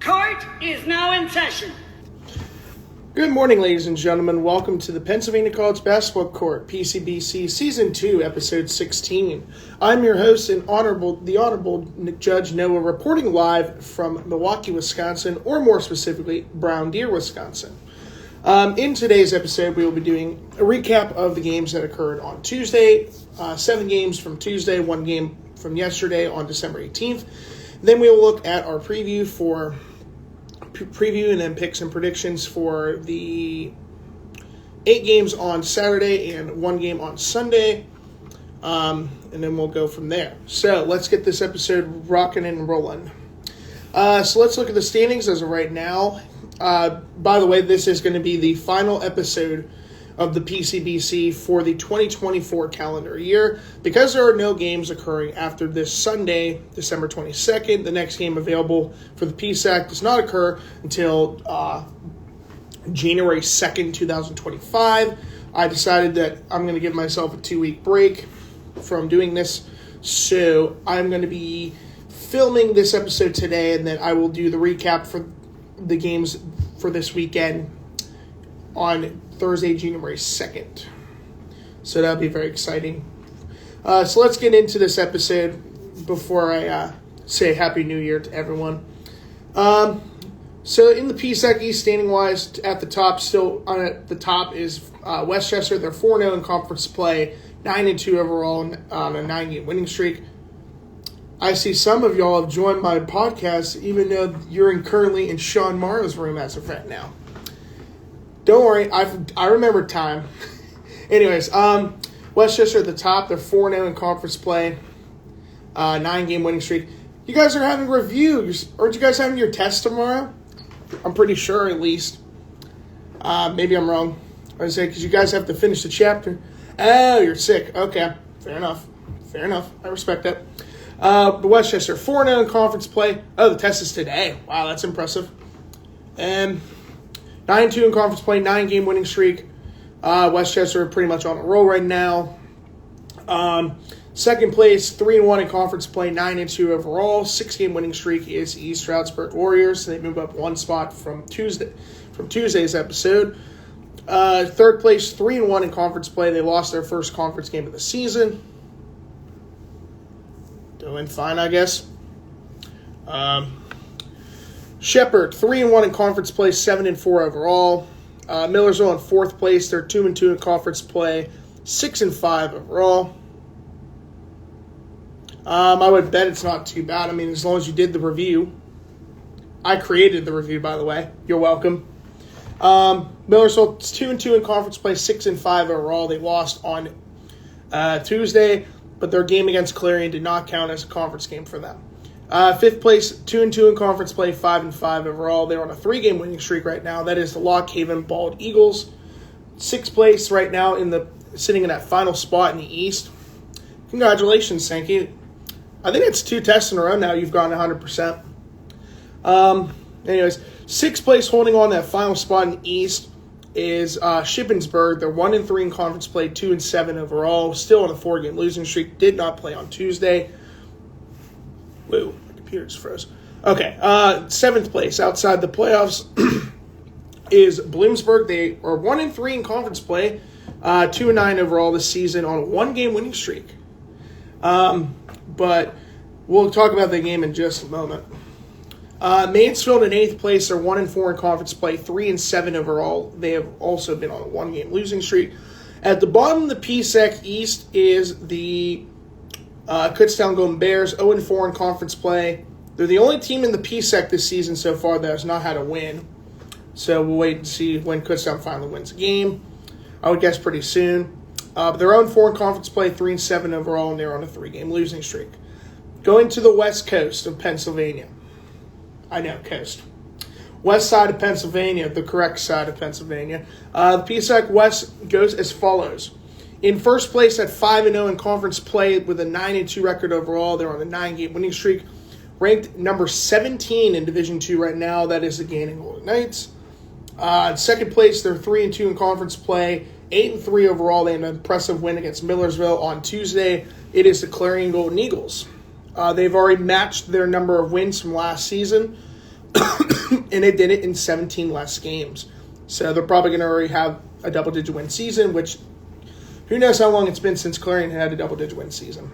Court is now in session. Good morning, ladies and gentlemen. Welcome to the Pennsylvania College Basketball Court, PCBC Season 2, Episode 16. I'm your host and the Honorable Judge Noah, reporting live from Milwaukee, Wisconsin, or more specifically, Brown Deer, Wisconsin. In today's episode, we will be doing a recap of the games that occurred on Tuesday, 7 games from Tuesday, 1 game from yesterday on December 18th. Then we will look at our preview and then picks and predictions for the 8 games on Saturday and 1 game on Sunday. And then we'll go from there. So let's get this episode rocking and rolling. So let's look at the standings as of right now. By the way, this is going to be the final episode of the PCBC for the 2024 calendar year. Because there are no games occurring after this Sunday, December 22nd, the next game available for the PSAC does not occur until January 2nd, 2025. I decided that I'm going to give myself a 2-week break from doing this, so I'm going to be filming this episode today, and then I will do the recap for the games for this weekend on Thursday, January 2nd. So that'll be very exciting. So let's get into this episode before I say Happy New Year to everyone. So in the PSAC East standing-wise, at the top is Westchester. They're 4-0 in conference play, 9-2 overall on a 9-game winning streak. I see some of y'all have joined my podcast, even though you're currently in Sean Morrow's room as of right now. Don't worry, I remember time. Anyways, Westchester at the top. They're 4-0 in conference play, 9-game winning streak. You guys are having reviews. Aren't you guys having your test tomorrow? I'm pretty sure, at least. Maybe I'm wrong. I would say because you guys have to finish the chapter. Oh, you're sick. Okay, fair enough. I respect that. But Westchester 4-0 in conference play. Oh, the test is today. Wow, that's impressive. And 9-2 in conference play, 9-game winning streak. Westchester are pretty much on a roll right now. Second place, 3-1 in conference play, 9-2 overall. 6-game winning streak is East Stroudsburg Warriors. They move up 1 spot from Tuesday's episode. Third place, 3-1 in conference play. They lost their first conference game of the season. Doing fine, I guess. Shepherd, 3-1 in conference play, 7-4 overall. Millersville in 4th place. They're 2-2 in conference play, 6-5 overall. I would bet it's not too bad. I mean, as long as you did the review. I created the review, by the way. You're welcome. Millersville's 2-2 in conference play, 6-5 overall. They lost on Tuesday, but their game against Clarion did not count as a conference game for them. 5th place, 2-2 in conference play, 5-5 overall. They're on a 3-game winning streak right now. That is the Lock Haven Bald Eagles. 6th place right now sitting in that final spot in the East. Congratulations, Sankey. I think it's 2 tests in a row now you've gone 100%. Anyways, 6th place holding on that final spot in the East is Shippensburg. They're 1-3 in conference play, 2-7 overall. Still on a 4-game losing streak. Did not play on Tuesday. Whoa, my computer just froze. Okay, 7th place outside the playoffs is Bloomsburg. They are 1-3 in conference play, 2-9 overall this season on a 1-game winning streak. But we'll talk about the game in just a moment. Mansfield in 8th place. They're 1-4 in conference play, 3-7 overall. They have also been on a 1-game losing streak. At the bottom of the PSAC East is the Kutztown Golden Bears, 0-4 in conference play. They're the only team in the PSAC this season so far that has not had a win. So we'll wait and see when Kutztown finally wins a game. I would guess pretty soon. But they're 0-4 in conference play, 3-7 overall, and they're on a 3-game losing streak. Going to the west coast of Pennsylvania. I know, coast. West side of Pennsylvania, the correct side of Pennsylvania. The PSAC West goes as follows. In first place at 5-0 in conference play with a 9-2 record overall. They're on a 9-game winning streak. Ranked number 17 in Division II right now. That is the Gaining Golden Knights. Second place, they're 3-2 in conference play. 8-3 overall. They had an impressive win against Millersville on Tuesday. It is the Clarion Golden Eagles. They've already matched their number of wins from last season. and they did it in 17 less games. So they're probably going to already have a double-digit win season, which who knows how long it's been since Clarion had a double-digit win season.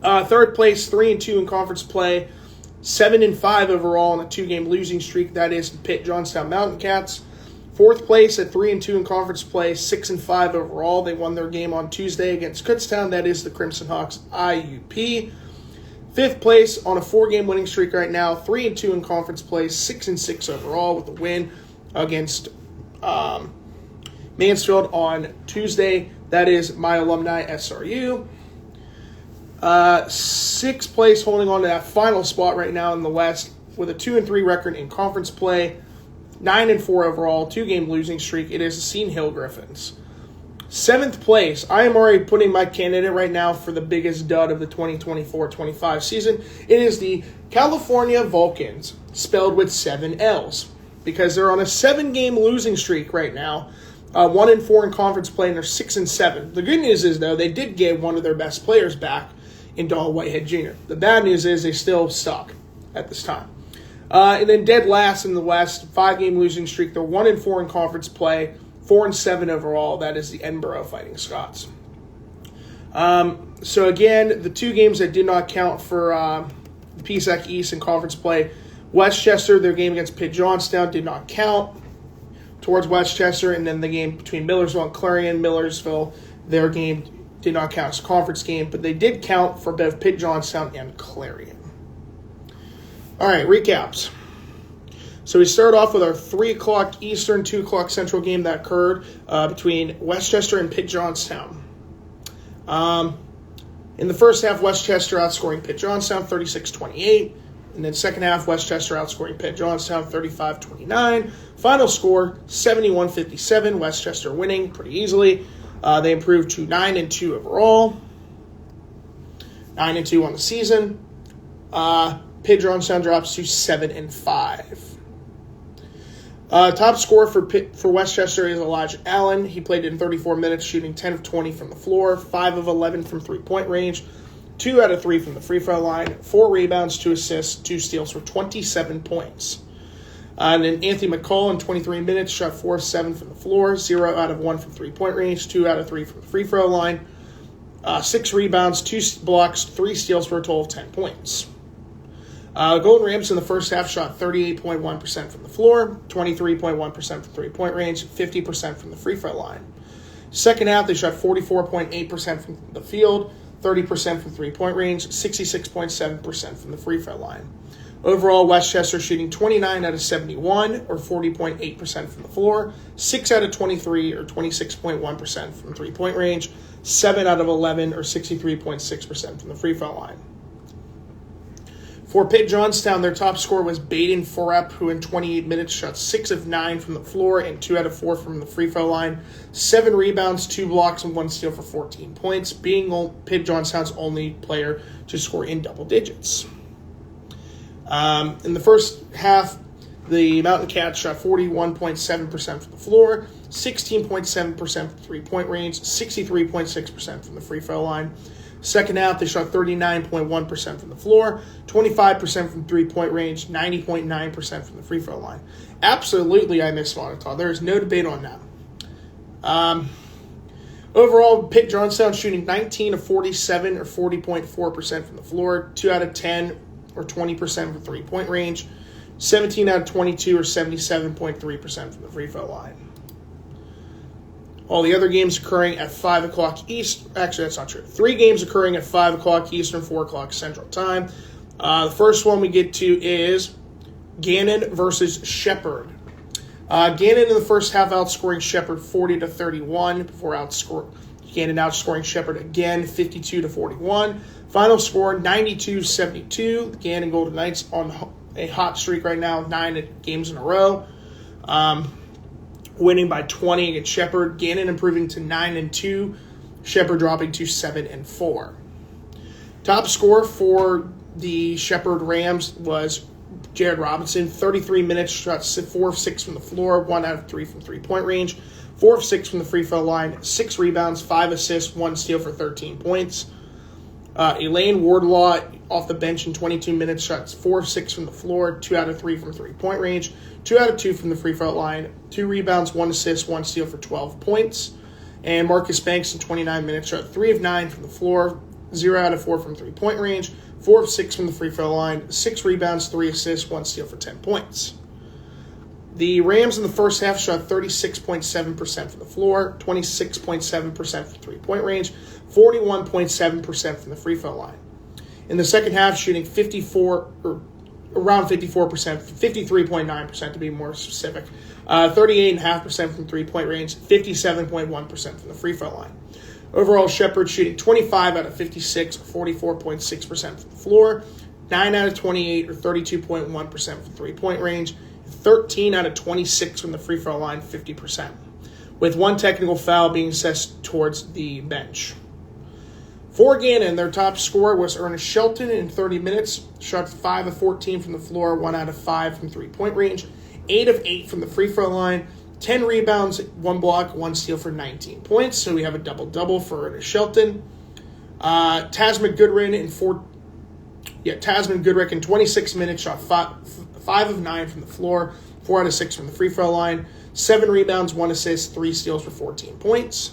Third place, 3-2 in conference play, 7-5 overall on a 2-game losing streak. That is the Pitt Johnstown Mountain Cats. Fourth place at 3-2 in conference play, 6-5 overall. They won their game on Tuesday against Kutztown. That is the Crimson Hawks IUP. Fifth place on a 4-game winning streak right now, 3-2 in conference play, 6-6 overall with a win against Mansfield on Tuesday. That is my alumni SRU. Sixth place, holding on to that final spot right now in the West with a 2-3 record in conference play, 9-4 overall, 2-game losing streak. It is the Seton Hill Griffins. Seventh place, I am already putting my candidate right now for the biggest dud of the 2024-25 season. It is the California Vulcans, spelled with 7 L's, because they're on a 7-game losing streak right now. 1-4 in conference play, and they're 6-7. The good news is, though, they did get one of their best players back in Dahl Whitehead Jr. The bad news is they still suck at this time. And then dead last in the West, 5-game losing streak. They're 1-4 in conference play, 4-7 overall. That is the Edinburgh Fighting Scots. So again, the 2 games that did not count for the PSAC East in conference play, Westchester, their game against Pitt Johnstown did not count towards Westchester, and then the game between Millersville and Clarion, Millersville, their game did not count as a conference game, but they did count for both Pitt Johnstown and Clarion. All right, recaps. So we start off with our 3 o'clock Eastern, 2 o'clock Central game that occurred between Westchester and Pitt Johnstown. In the first half, Westchester outscoring Pitt Johnstown 36-28. And then second half, Westchester outscoring Pitt Johnstown 35-29. Final score, 71-57. Westchester winning pretty easily. They improved to 9-2 overall. 9-2 on the season. Pitt Johnstown drops to 7-5. Top scorer for Westchester is Elijah Allen. He played in 34 minutes, shooting 10 of 20 from the floor, 5 of 11 from three-point range, 2 out of 3 from the free throw line, 4 rebounds, 2 assists, 2 steals for 27 points. And then Anthony McCall in 23 minutes shot 4 of 7 from the floor, 0 out of 1 from three-point range, 2 out of 3 from the free throw line, 6 rebounds, 2 blocks, 3 steals for a total of 10 points. Golden Rams in the first half shot 38.1% from the floor, 23.1% from three-point range, 50% from the free throw line. Second half, they shot 44.8% from the field, 30% from three-point range, 66.7% from the free throw line. Overall, Westchester shooting 29 out of 71, or 40.8% from the floor, 6 out of 23, or 26.1% from three-point range, 7 out of 11, or 63.6% from the free throw line. For Pitt Johnstown, their top scorer was Baden Forup, who in 28 minutes shot 6 of 9 from the floor and 2 out of 4 from the free throw line, 7 rebounds, 2 blocks, and 1 steal for 14 points, being Pitt Johnstown's only player to score in double digits. In the first half, the Mountain Cats shot 41.7% from the floor, 16.7% from three-point range, 63.6% from the free throw line. Second half, they shot 39.1% from the floor, 25% from three-point range, 90.9% from the free throw line. Absolutely, I miss Montauk. There is no debate on that. Overall, Pitt Johnstown shooting 19 of 47, or 40.4% from the floor, 2 out of 10, or 20% from three-point range, 17 out of 22, or 77.3% from the free throw line. All the other games occurring at 5 o'clock East. Actually, that's not true. 3 games occurring at 5 o'clock Eastern, 4 o'clock Central Time. The first one we get to is Gannon versus Shepherd. Gannon in the first half outscoring Shepherd 40-31 before Gannon outscoring Shepherd again 52-41. Final score 92-72. Gannon Golden Knights on a hot streak right now, 9 games in a row. Winning by 20 against Shepherd. Gannon improving to 9-2. Shepherd dropping to 7-4. Top score for the Shepherd Rams was Jared Robinson. 33 minutes, shot 4 of 6 from the floor, 1 out of 3 from three-point range, 4 of 6 from the free throw line, 6 rebounds, 5 assists, 1 steal for 13 points. Elaine Wardlaw off the bench in 22 minutes, shot 4 of 6 from the floor, 2 out of 3 from three-point range, 2 out of 2 from the free throw line, 2 rebounds, 1 assist, 1 steal for 12 points. And Marcus Banks in 29 minutes, shot 3 of 9 from the floor, 0 out of 4 from three-point range, 4 of 6 from the free throw line, 6 rebounds, 3 assists, 1 steal for 10 points. The Rams in the first half shot 36.7% from the floor, 26.7% from three-point range, 41.7% from the free throw line. In the second half, shooting around 54%, 53.9% to be more specific, 38.5% from three-point range, 57.1% from the free throw line. Overall, Shepherd shooting 25 out of 56, 44.6% from the floor, 9 out of 28, or 32.1% from three-point range, 13 out of 26 from the free throw line, 50%, with 1 technical foul being assessed towards the bench. For Gannon, their top scorer was Ernest Shelton in 30 minutes, shot 5 of 14 from the floor, 1 out of 5 from three-point range, 8 of 8 from the free throw line, 10 rebounds, 1 block, 1 steal for 19 points. So we have a double-double for Ernest Shelton. Tasman Goodrick in 26 minutes shot 5 of 9 from the floor, 4 out of 6 from the free throw line, 7 rebounds, 1 assist, 3 steals for 14 points.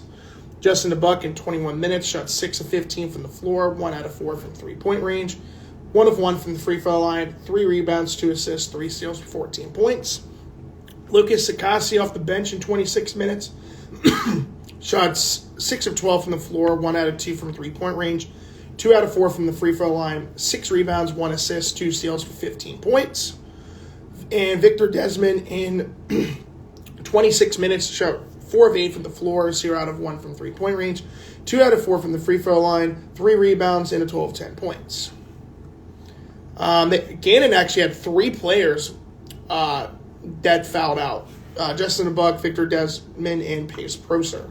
Justin DeBuck in 21 minutes shot 6 of 15 from the floor, 1 out of 4 from three-point range, 1 of 1 from the free throw line, 3 rebounds, 2 assists, 3 steals for 14 points. Lucas Sakasi off the bench in 26 minutes shot 6 of 12 from the floor, 1 out of 2 from three-point range, 2 out of 4 from the free throw line, 6 rebounds, 1 assist, 2 steals for 15 points. And Victor Desmond in 26 minutes shot 4 of 8 from the floor, 0 out of 1 from three-point range, 2 out of 4 from the free throw line, 3 rebounds, and a total of 10 points. Gannon actually had 3 players that fouled out. Justin DeBuck, Victor Desmond, and Pace Proser.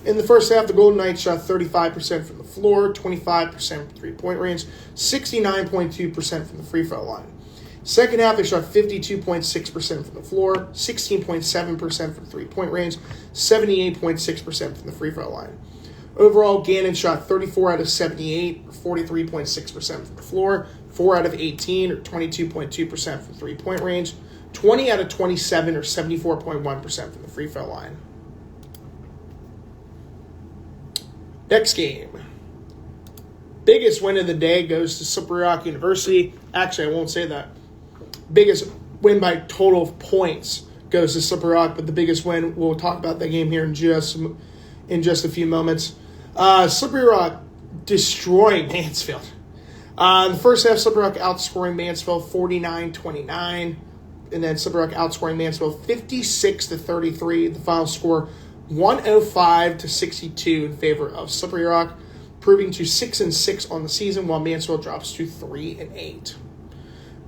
In the first half, the Golden Knights shot 35% from the floor, 25% from three-point range, 69.2% from the free throw line. Second half, they shot 52.6% from the floor, 16.7% from three-point range, 78.6% from the free throw line. Overall, Gannon shot 34 out of 78, or 43.6% from the floor, 4 out of 18, or 22.2% from three-point range, 20 out of 27, or 74.1% from the free throw line. Next game. Biggest win of the day goes to Slippery Rock University. Actually, I won't say that. Biggest win by total of points goes to Slippery Rock, but the biggest win, we'll talk about that game here in just a few moments. Slippery Rock destroying Mansfield. In the first half, Slippery Rock outscoring Mansfield 49-29, and then Slippery Rock outscoring Mansfield 56-33. The final score 105-62 in favor of Slippery Rock, proving to 6-6 on the season, while Mansfield drops to 3-8.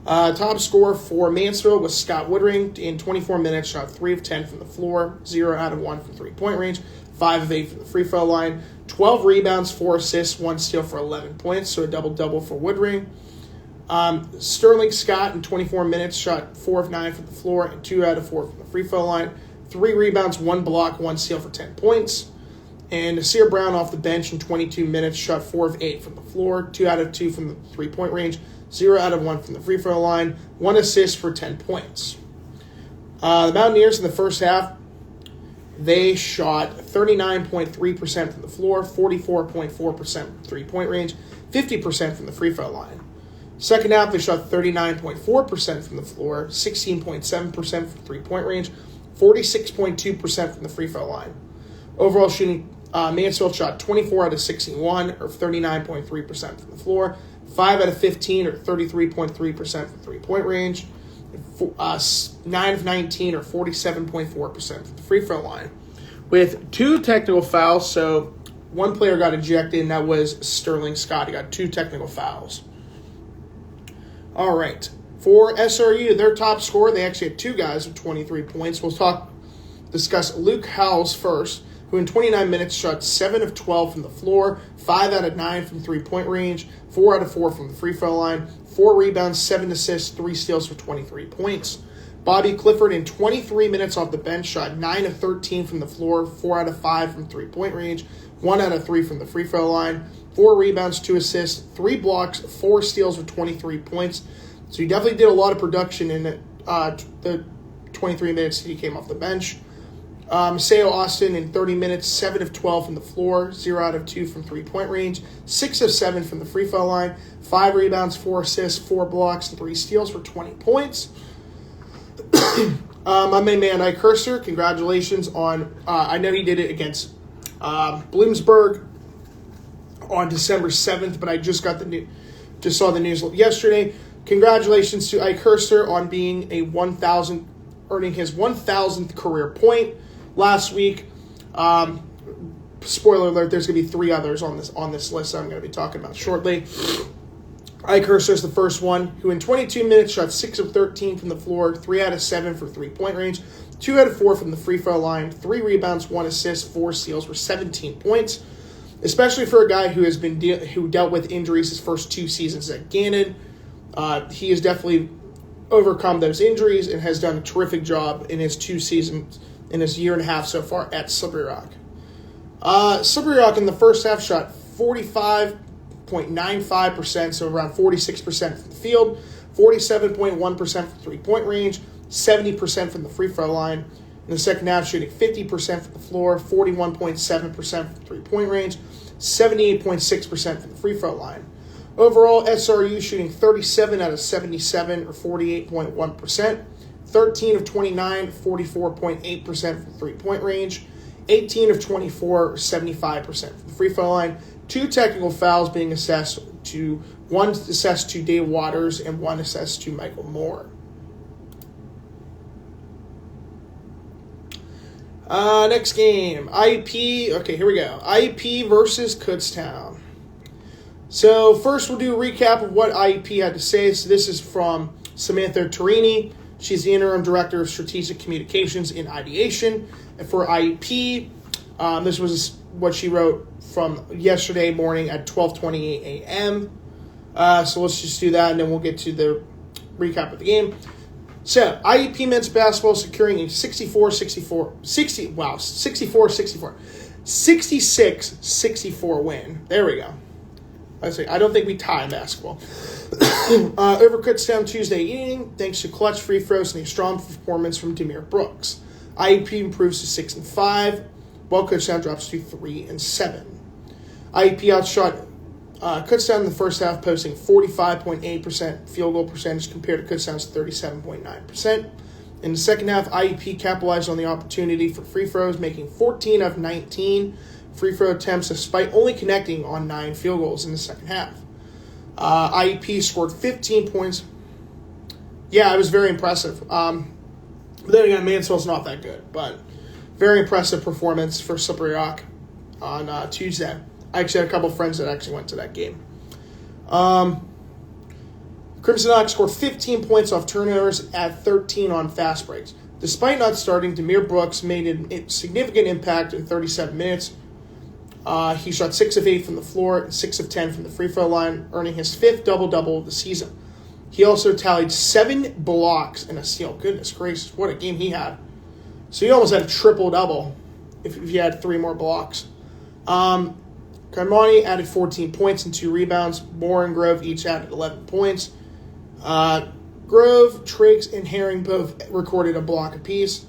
Top scorer for Mansfield was Scott Woodring in 24 minutes, shot 3 of 10 from the floor, 0 out of 1 from three-point range, 5 of 8 from the free throw line, 12 rebounds, 4 assists, 1 steal for 11 points, so a double-double for Woodring. Sterling Scott in 24 minutes shot 4 of 9 from the floor and 2 out of 4 from the free throw line, 3 rebounds, 1 block, 1 steal for 10 points. And Nasir Brown off the bench in 22 minutes shot 4 of 8 from the floor, 2 out of 2 from the three-point range, 0 out of 1 from the free throw line, 1 assist for 10 points. The Mountaineers in the first half, they shot 39.3% from the floor, 44.4% from three-point range, 50% from the free throw line. Second half, they shot 39.4% from the floor, 16.7% from three-point range, 46.2% from the free throw line. Overall shooting, Mansfield shot 24 out of 61, or 39.3% from the floor, 5 out of 15, or 33.3% from three-point range, 9 of 19, or 47.4% from the free throw line. With 2 technical fouls, so 1 player got ejected, and that was Sterling Scott. He got 2 technical fouls. All right. For SRU, their top scorer, they actually had 2 guys with 23 points. We'll discuss Luke Howells first, who in 29 minutes shot 7 of 12 from the floor, 5 out of 9 from three-point range, 4 out of 4 from the free throw line, 4 rebounds, 7 assists, 3 steals for 23 points. Bobby Clifford in 23 minutes off the bench shot 9 of 13 from the floor, 4 out of 5 from three-point range, 1 out of 3 from the free throw line, 4 rebounds, 2 assists, 3 blocks, 4 steals with 23 points. So he definitely did a lot of production in the 23 minutes that he came off the bench. Maseo Austin in 30 minutes, 7 of 12 from the floor, 0 out of 2 from three-point range, 6 of 7 from the free throw line, 5 rebounds, 4 assists, 4 blocks, and 3 steals for 20 points. My main man, Ike Herser, congratulations on, I know he did it against Bloomsburg on December 7th, but I just saw the news yesterday. Congratulations to Ike Herser on being earning his 1,000th career point last week. Spoiler alert, there's going to be 3 others on this list that I'm going to be talking about shortly. Ike Herser is the first one who in 22 minutes shot 6 of 13 from the floor, 3 out of 7 for three-point range, 2 out of 4 from the free throw line, 3 rebounds, 1 assist, 4 steals for 17 points. Especially for a guy who has who dealt with injuries his first 2 seasons at Gannon. He has definitely overcome those injuries and has done a terrific job in his 2 seasons, in his year and a half so far at Slippery Rock. Slippery Rock in the first half shot 45.95%, so around 46% from the field, 47.1% from three-point range, 70% from the free throw line. In the second half, shooting 50% from the floor, 41.7% from three-point range, 78.6% from the free throw line. Overall, SRU shooting 37 out of 77, or 48.1%, 13 of 29, 44.8% from three-point range, 18 of 24, or 75% from the free throw line. 2 technical fouls being assessed to, 1 assessed to Dave Waters and 1 assessed to Michael Moore. Next game, IEP. Okay, here we go. IEP versus Kutztown. So first we'll do a recap of what IEP had to say. So this is from Samantha Torini. She's the Interim Director of Strategic Communications in Ideation. And for IEP, this was what she wrote from yesterday morning at 12:28 a.m. So let's just do that, and then we'll get to the recap of the game. So, IEP men's basketball securing a 66-64 win. There we go. I don't think we tie in basketball. Over Kutztown Tuesday evening, thanks to clutch free throws and a strong performance from Demir Brooks. IEP improves to 6-5, while Kutztown drops to 3-7. IEP outshot Kutztown in the first half, posting 45.8% field goal percentage compared to Kutztown's 37.9%. In the second half, IEP capitalized on the opportunity for free throws, making 14 of 19 free throw attempts despite only connecting on 9 field goals in the second half. IEP scored 15 points. Yeah, it was very impressive. Then again, Mansfield's not that good, but very impressive performance for Slippery Rock on Tuesday. I actually had a couple of friends that actually went to that game. Crimson Ox scored 15 points off turnovers at 13 on fast breaks. Despite not starting, Demir Brooks made a significant impact in 37 minutes. He shot 6 of 8 from the floor and 6 of 10 from the free throw line, earning his 5th double-double of the season. He also tallied 7 blocks and a steal. Goodness gracious, what a game he had. So he almost had a triple-double if he had 3 more blocks. Carmani added 14 points and 2 rebounds. Moore and Grove each added 11 points. Grove, Triggs, and Herring both recorded a block apiece.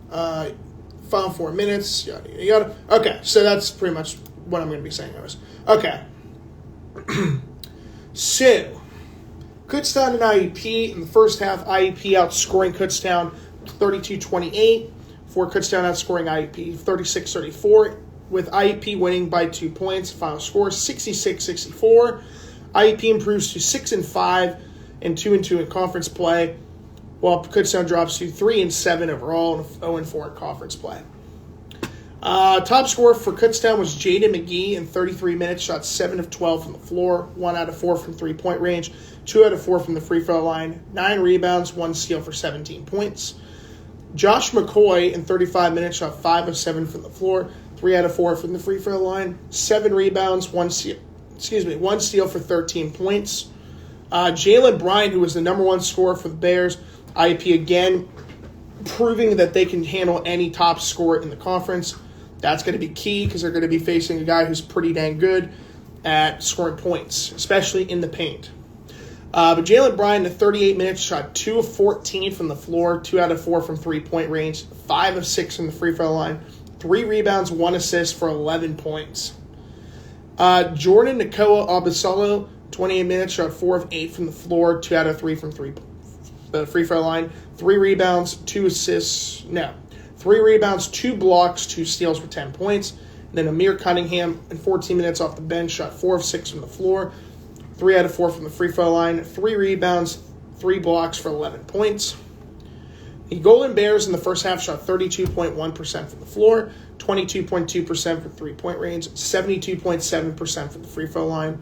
Final 4 minutes, yada, yada, yada. Okay, so that's pretty much what I'm going to be saying. Okay. So, Kutztown and IEP in the first half, IEP outscoring Kutztown 32-28, for Kutztown outscoring IEP 36-34, with IEP winning by 2 points. Final score 66-64. IEP improves to 6-5 and 2-2 in conference play, while Kutztown drops to 3-7 overall and 0-4 in conference play. Top scorer for Kutztown was Jaden McGee in 33 minutes, shot 7 of 12 from the floor, 1 out of 4 from three-point range, 2 out of 4 from the free throw line, 9 rebounds, 1 steal for 17 points. Josh McCoy in 35 minutes shot 5 of 7 from the floor, 3 out of 4 from the free throw line, 7 rebounds, 1 steal for 13 points. Jalen Bryant, who was the number 1 scorer for the Bears, IEP again, proving that they can handle any top scorer in the conference. That's going to be key because they're going to be facing a guy who's pretty dang good at scoring points, especially in the paint. But Jalen Bryan, in 38 minutes, shot 2 of 14 from the floor, 2 out of 4 from three-point range, 5 of 6 from the free throw line, 3 rebounds, 1 assist for 11 points. Jordan Nkoa Abasolo, 28 minutes, shot 4 of 8 from the floor, 2 out of 3 from the free throw line, 3 rebounds, 2 assists, 3 rebounds, 2 blocks, 2 steals for 10 points. And then Amir Cunningham, in 14 minutes off the bench, shot 4 of 6 from the floor, 3 out of 4 from the free throw line, 3 rebounds, 3 blocks for 11 points. The Golden Bears in the first half shot 32.1% from the floor, 22.2% from three-point range, 72.7% from the free throw line.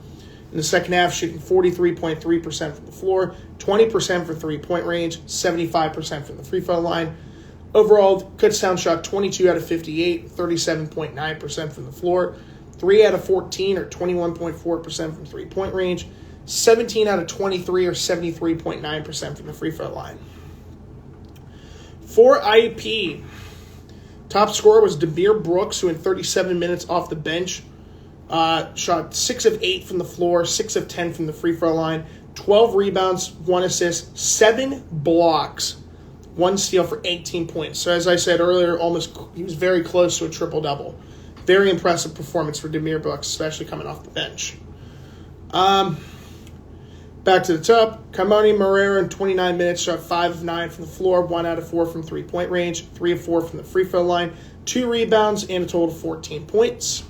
In the second half, shooting 43.3% from the floor, 20% for three-point range, 75% from the free throw line. Overall, Kutztown shot 22 out of 58, 37.9% from the floor, 3 out of 14 or 21.4% from three-point range, 17 out of 23 or 73.9% from the free throw line. For IUP, top scorer was Demir Brooks, who in 37 minutes off the bench shot 6 of 8 from the floor, 6 of 10 from the free throw line, 12 rebounds, 1 assist, 7 blocks, 1 steal for 18 points. So as I said earlier, he was very close to a triple-double. Very impressive performance for Demir Brooks, especially coming off the bench. Back to the top, Kamani Marrero in 29 minutes shot 5 of 9 from the floor, 1 out of 4 from three-point range, 3 of 4 from the free throw line, 2 rebounds, and a total of 14 points.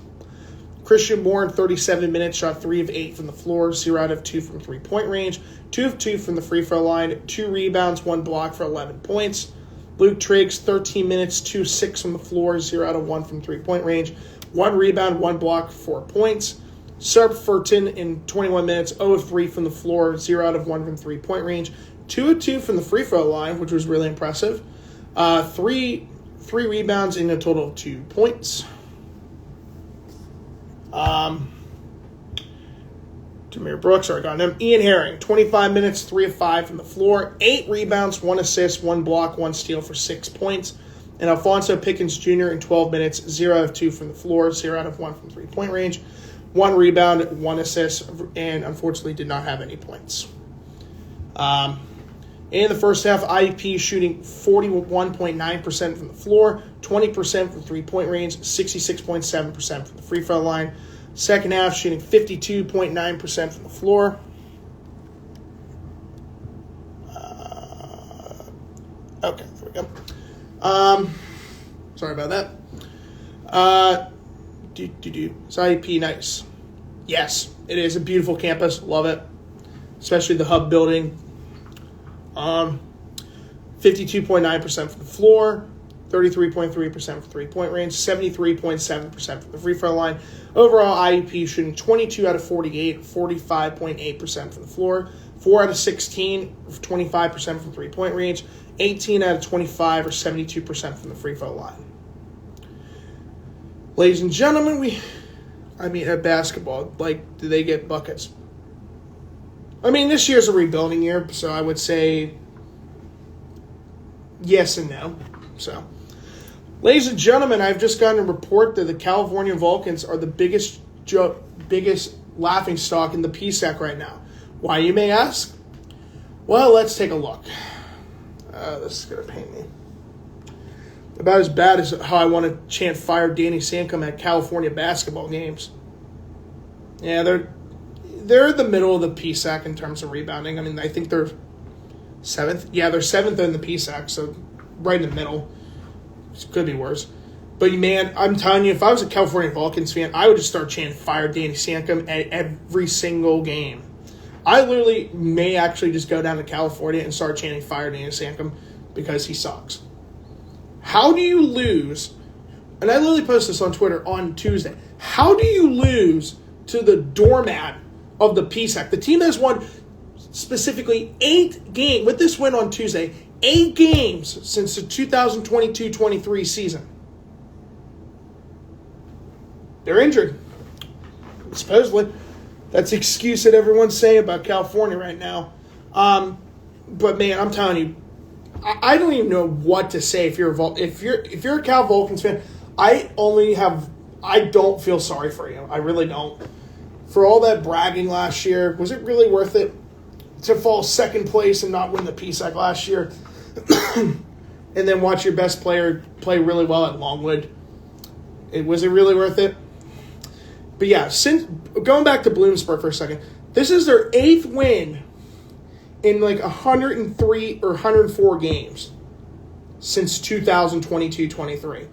Christian Moore in 37 minutes shot 3 of 8 from the floor, 0 out of 2 from three-point range, 2 of 2 from the free throw line, 2 rebounds, 1 block for 11 points. Luke Triggs, 13 minutes, 2 of 6 from the floor, 0 out of 1 from three-point range, 1 rebound, 1 block, 4 points. Serb Furton in 21 minutes, 0 of 3 from the floor, 0 out of 1 from three-point range, 2 of 2 from the free throw line, which was really impressive. 3 rebounds in a total of 2 points. Demir Brooks, already got him. Ian Herring, 25 minutes, 3 of 5 from the floor, 8 rebounds, 1 assist, 1 block, 1 steal for 6 points. And Alfonso Pickens Jr. in 12 minutes, 0 out of 2 from the floor, 0 out of 1 from three-point range, 1 rebound, 1 assist, and unfortunately did not have any points. In the first half, IUP shooting 41.9% from the floor, 20% from three-point range, 66.7% from the free throw line. Second half, shooting 52.9% from the floor. Okay, there we go. Sorry about that. Is IUP nice? Yes, it is a beautiful campus. Love it. Especially the hub building. 52.9% from the floor, 33.3% from three-point range, 73.7% from the free throw line. Overall, IUP shooting 22 out of 48, 45.8% from the floor, 4 out of 16, 25% from three-point range, 18 out of 25, or 72% from the free throw line. Ladies and gentlemen, at basketball, do they get buckets? This year's a rebuilding year, so I would say yes and no. So, ladies and gentlemen, I've just gotten a report that the California Vulcans are the biggest laughingstock in the PSAC right now. Why, you may ask? Well, let's take a look. This is going to pain me. About as bad as how I want to chant "Fire Danny Sankum" at California basketball games. Yeah, they're in the middle of the PSAC in terms of rebounding. I think they're 7th. Yeah, they're 7th in the PSAC, so right in the middle. It could be worse. But, man, I'm telling you, if I was a California Vulcans fan, I would just start chanting "Fire Danny Sankum" at every single game. I literally may actually just go down to California and start chanting "Fire Danny Sankum" because he sucks. How do you lose? And I literally posted this on Twitter on Tuesday. How do you lose to the doormat of the PSAC? The team has won specifically 8 games, with this win on Tuesday, 8 games since the 2022-23 season. They're injured. Supposedly. That's the excuse that everyone's saying about California right now. But man, I'm telling you, I don't even know what to say if you're a Cal Vulcans fan. I don't feel sorry for you. I really don't. For all that bragging last year, was it really worth it to fall second place and not win the PSAC last year? And then watch your best player play really well at Longwood. Was it really worth it? But yeah, going back to Bloomsburg for a second, this is their 8th win in like 103 or 104 games since 2022-23.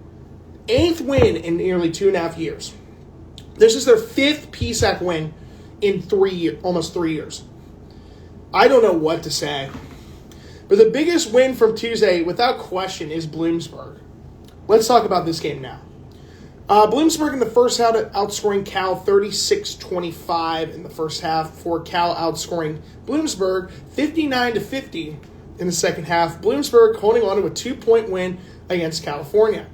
8th win in nearly 2.5 years. This is their 5th PSAC win in 3 years, almost 3 years. I don't know what to say. But the biggest win from Tuesday, without question, is Bloomsburg. Let's talk about this game now. Bloomsburg in the first half outscoring Cal 36-25 in the first half, before Cal outscoring Bloomsburg 59-50 in the second half. Bloomsburg holding on to a 2-point win against California.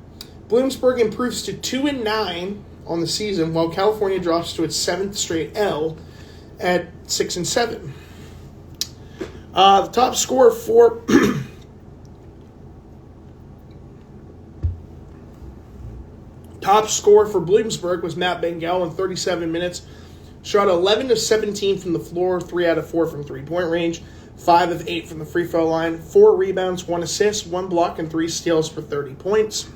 Bloomsburg improves to 2-9 on the season, while California drops to its 7th straight L at 6-7. The top scorer for Bloomsburg was Matt Bengal in 37 minutes. Shot 11 of 17 from the floor, 3 out of 4 from three-point range, 5 of 8 from the free throw line, 4 rebounds, 1 assist, 1 block, and 3 steals for 30 points.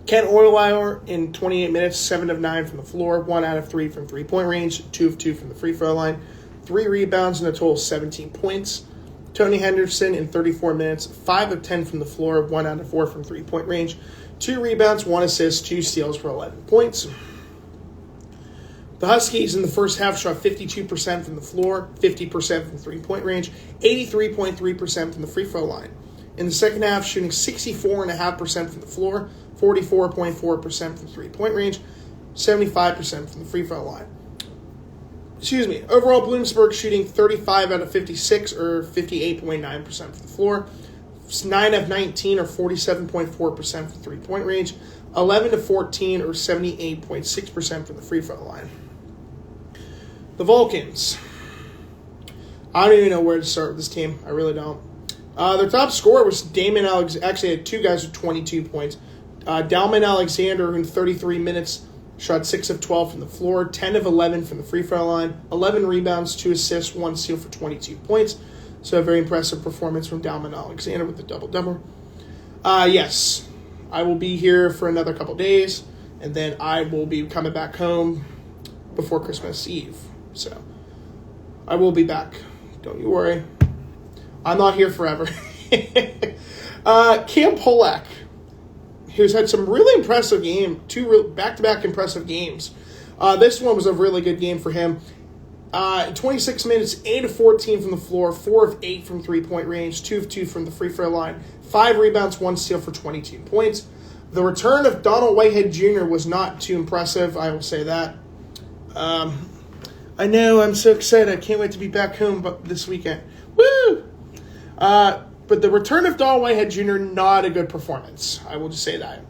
Kent Oilauer in 28 minutes, 7 of 9 from the floor, 1 out of 3 from three-point range, 2 of 2 from the free throw line, 3 rebounds, and a total of 17 points. Tony Henderson in 34 minutes, 5 of 10 from the floor, 1 out of 4 from three-point range, 2 rebounds, 1 assist, 2 steals for 11 points. The Huskies in the first half shot 52% from the floor, 50% from three-point range, 83.3% from the free throw line. In the second half, shooting 64.5% from the floor, 44.4% from three-point range, 75% from the free throw line. Overall, Bloomsburg shooting 35 out of 56, or 58.9% from the floor, 9 of 19, or 47.4% from three-point range, 11 of 14, or 78.6% from the free throw line. The Vulcans. I don't even know where to start with this team. I really don't. Their top scorer was Damon Alexander. Actually, had 2 guys with 22 points. Dalman Alexander, in 33 minutes, shot 6 of 12 from the floor, 10 of 11 from the free throw line, 11 rebounds, 2 assists, 1 steal for 22 points. So a very impressive performance from Dalman Alexander with the double-double. Yes, I will be here for another couple days, and then I will be coming back home before Christmas Eve. So I will be back. Don't you worry. I'm not here forever. Cam Polak, who's had some really impressive game, 2 back-to-back impressive games. This one was a really good game for him. 26 minutes, 8 of 14 from the floor, 4 of 8 from three-point range, 2 of 2 from the free throw line, 5 rebounds, 1 steal for 22 points. The return of Donald Whitehead Jr. was not too impressive, I will say that. I know, I'm so excited. I can't wait to be back home this weekend. Woo! But the return of Donald Whitehead Jr., not a good performance. I will just say that.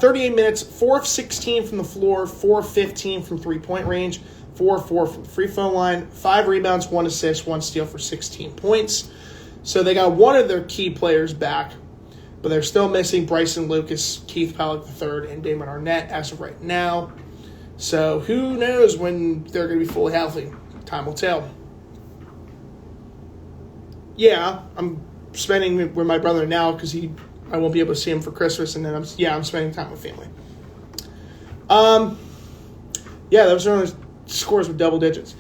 38 minutes, 4 of 16 from the floor, 4 of 15 from three-point range, 4 of 4 from the free throw line, 5 rebounds, 1 assist, 1 steal for 16 points. So they got one of their key players back, but they're still missing Bryson Lucas, Keith Pallick III, and Damon Arnett as of right now. So who knows when they're going to be fully healthy? Time will tell. Yeah, I'm spending with my brother now because I won't be able to see him for Christmas, and then I'm spending time with family. Those are only scores with double digits.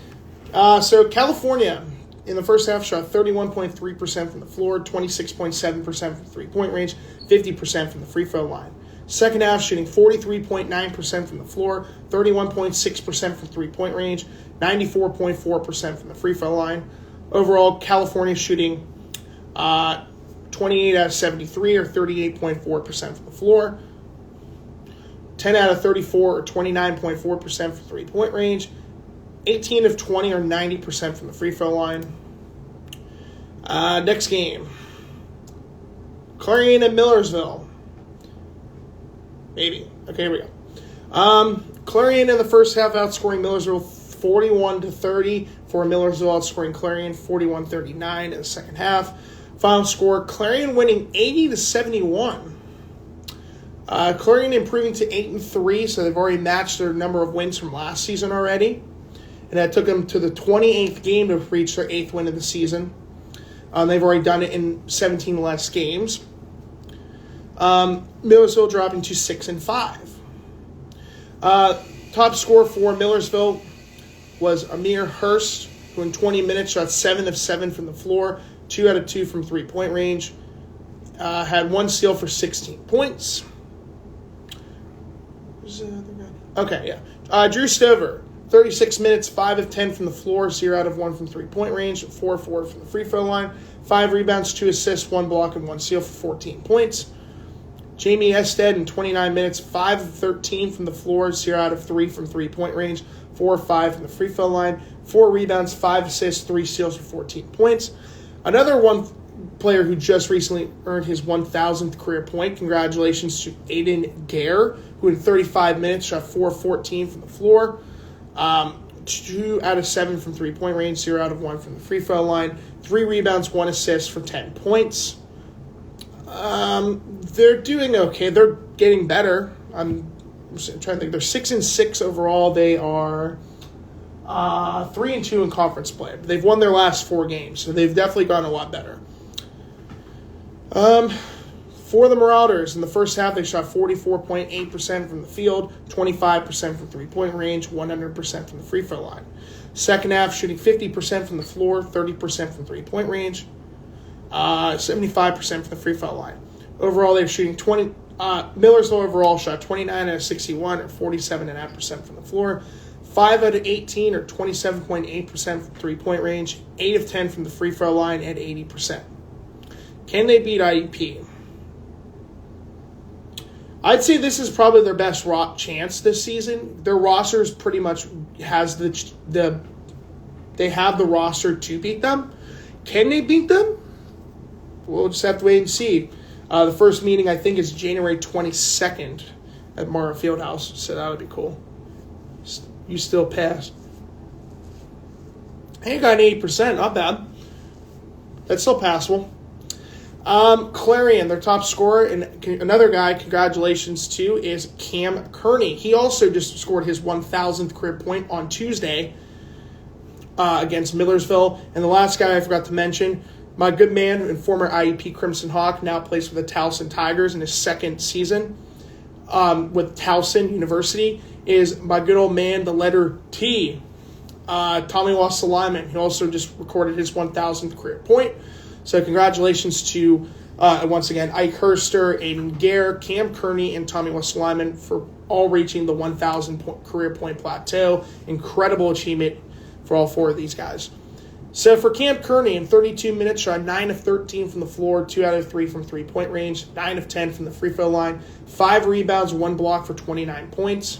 So California in the first half shot 31.3% from the floor, 26.7% from three-point range, 50% from the free throw line. Second half shooting 43.9% from the floor, 31.6% from three-point range, 94.4% from the free throw line. Overall, California shooting 28 out of 73, or 38.4% from the floor, 10 out of 34, or 29.4% from three-point range, 18 of 20, or 90% from the free throw line. Next game, Clarion and Millersville. Maybe. Okay, here we go. Clarion in the first half outscoring Millersville 41-30, for Millersville outscoring Clarion 41-39 in the second half. Final score, Clarion winning 80-71. Clarion improving to 8-3, so they've already matched their number of wins from last season already. And that took them to the 28th game to reach their 8th win of the season. They've already done it in 17 less games. Millersville dropping to 6-5. Top scorer for Millersville was Amir Hurst, who in 20 minutes shot 7 of 7 from the floor, 2 out of 2 from three-point range. Had 1 steal for 16 points. Okay, yeah. Drew Stover, 36 minutes, 5 of 10 from the floor, 0 out of 1 from three-point range, 4 of 4 from the free throw line, 5 rebounds, 2 assists, 1 block, and 1 steal for 14 points. Jamie Ested in 29 minutes, 5 of 13 from the floor, 0 out of 3 from three-point range, 4 of 5 from the free throw line, 4 rebounds, 5 assists, 3 steals for 14 points. Another one player who just recently earned his 1,000th career point. Congratulations to Aiden Gare, who in 35 minutes shot 4 of 14 from the floor, 2 out of 7 from three-point range, 0 out of 1 from the free throw line, 3 rebounds, 1 assist for 10 points. They're doing okay. They're getting better. I'm trying to think. They're 6-6 overall. They are 3-2 in conference play. They've won their last 4 games, so they've definitely gotten a lot better. For the Marauders, in the first half, they shot 44.8% from the field, 25% from three-point range, 100% from the free throw line. Second half, shooting 50% from the floor, 30% from three-point range, 75% from the free throw line. Overall, they're shooting Millersville overall shot 29 out of 61, or 47.5% from the floor, 5 out of 18, or 27.8% from three-point range, 8 of 10 from the free throw line, at 80%. Can they beat IUP? I'd say this is probably their best chance this season. Their rosters pretty much has they have the roster to beat them. Can they beat them? We'll just have to wait and see. The first meeting, I think, is January 22nd at Mara Fieldhouse, so that would be cool. You still passed. Hey, you got an 80%, not bad. That's still passable. Clarion, their top scorer, and another guy, congratulations to, is Cam Kearney. He also just scored his 1,000th career point on Tuesday against Millersville. And the last guy I forgot to mention, my good man and former IUP Crimson Hawk, now plays for the Towson Tigers in his second season with Towson University, is my good old man, the letter T, Tommy Wassaliman. He also just recorded his 1,000th career point. So congratulations to, once again, Ike Herster, Aiden Gare, Cam Kearney, and Tommy Wassaliman for all reaching the 1,000 career point plateau. Incredible achievement for all 4 of these guys. So for Cam Kearney, in 32 minutes, shot 9 of 13 from the floor, 2 out of 3 from three-point range, 9 of 10 from the free throw line, 5 rebounds, 1 block for 29 points.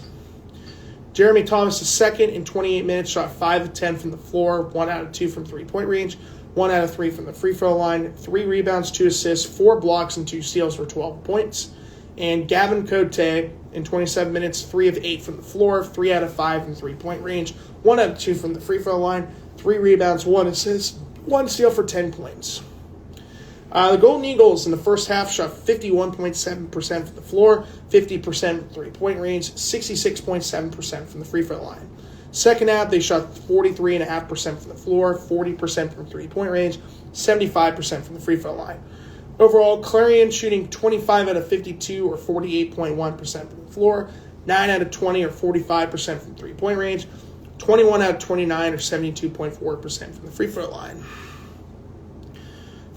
Jeremy Thomas II, in 28 minutes, shot 5 of 10 from the floor, 1 out of 2 from three-point range, 1 out of 3 from the free throw line, 3 rebounds, 2 assists, 4 blocks, and 2 steals for 12 points. And Gavin Cote, in 27 minutes, 3 of 8 from the floor, 3 out of 5 from three-point range, 1 out of 2 from the free throw line, 3 rebounds, 1 assist, 1 steal for 10 points. The Golden Eagles in the first half shot 51.7% from the floor, 50% from three-point range, 66.7% from the free throw line. Second half, they shot 43.5% from the floor, 40% from three-point range, 75% from the free throw line. Overall, Clarion shooting 25 out of 52, or 48.1% from the floor, 9 out of 20, or 45% from three-point range, 21 out of 29, or 72.4% from the free throw line.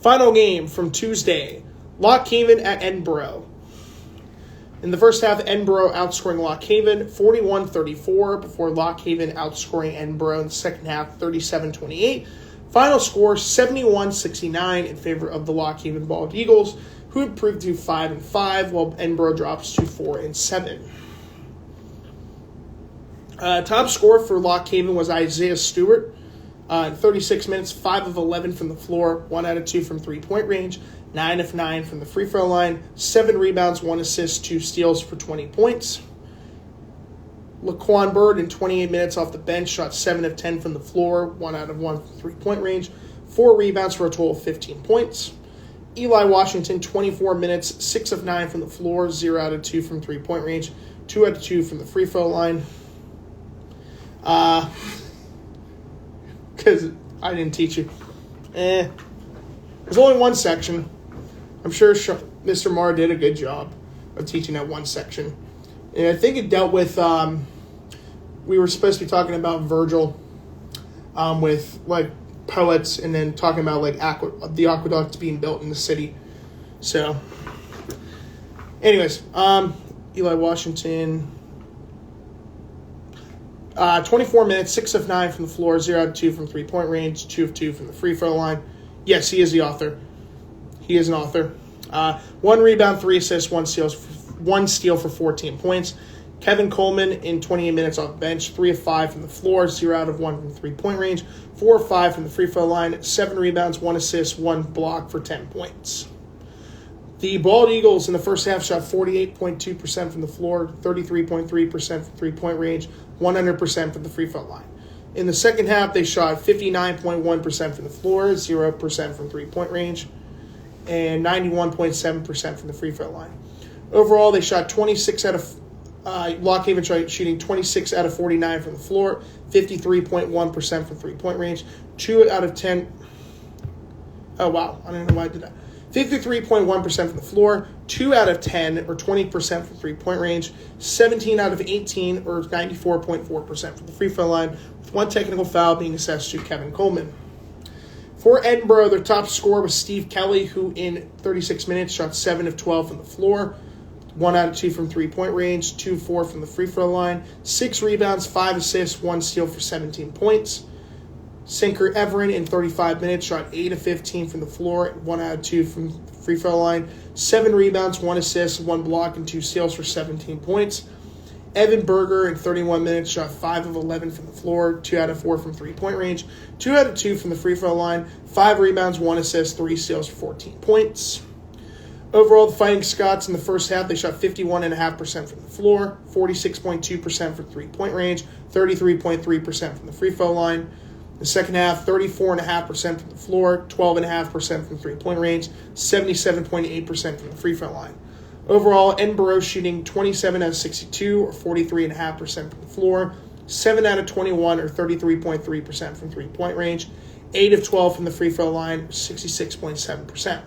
Final game from Tuesday, Lock Haven at Edinburgh. In the first half, Edinburgh outscoring Lock Haven 41-34 before Lock Haven outscoring Edinburgh in the second half 37-28. Final score 71-69 in favor of the Lock Haven Bald Eagles, who improved to 5-5, while Edinburgh drops to 4-7. Top scorer for Lock Haven was Isaiah Stewart. In 36 minutes, 5 of 11 from the floor, 1 out of 2 from three-point range, 9 of 9 from the free throw line, 7 rebounds, 1 assist, 2 steals for 20 points. Laquan Bird, in 28 minutes off the bench, shot 7 of 10 from the floor, 1 out of 1 from three-point range, 4 rebounds for a total of 15 points. Eli Washington, 24 minutes, 6 of 9 from the floor, 0 out of 2 from three-point range, 2 out of 2 from the free throw line. Because I didn't teach you. There's only one section. I'm sure Mr. Marr did a good job of teaching that one section. And I think it dealt with, we were supposed to be talking about Virgil with, like, poets, and then talking about, like, the aqueducts being built in the city. So, anyways, Eli Washington, 24 minutes, 6 of 9 from the floor, 0 out of 2 from three-point range, 2 of 2 from the free throw line. Yes, he is the author. He is an author. 1 rebound, 3 assists, 1 steal for 14 points. Kevin Coleman in 28 minutes off the bench, 3 of 5 from the floor, 0 out of 1 from three-point range, 4 of 5 from the free throw line, 7 rebounds, 1 assist, 1 block for 10 points. The Bald Eagles in the first half shot 48.2% from the floor, 33.3% from three-point range, 100% from the free throw line. In the second half, they shot 59.1% from the floor, 0% from three-point range, and 91.7% from the free throw line. Overall, they shot 26 out of Lock Haven shooting 26 out of 49 from the floor, 53.1% from three-point range, 2 out of 10. Oh, wow. I don't know why I did that. 53.1% from the floor, 2 out of 10, or 20% from three-point range, 17 out of 18, or 94.4% from the free throw line, with 1 technical foul being assessed to Kevin Coleman. For Edinburgh, their top scorer was Steve Kelly, who in 36 minutes shot 7 of 12 from the floor, 1 out of 2 from three-point range, 2 of 4 from the free throw line, 6 rebounds, 5 assists, 1 steal for 17 points. Sinker Everin in 35 minutes shot 8 of 15 from the floor, 1 out of 2 from the free throw line, 7 rebounds, 1 assist, 1 block, and 2 steals for 17 points. Evan Berger in 31 minutes shot 5 of 11 from the floor, 2 out of 4 from three-point range, 2 out of 2 from the free throw line, 5 rebounds, 1 assist, 3 steals for 14 points. Overall, the Fighting Scots in the first half, they shot 51.5% from the floor, 46.2% from three-point range, 33.3% from the free throw line. The second half, 34.5% from the floor, 12.5% from three-point range, 77.8% from the free throw line. Overall, Edinburgh shooting 27 out of 62, or 43.5% from the floor, 7 out of 21, or 33.3% from three-point range, 8 of 12 from the free throw line, 66.7%.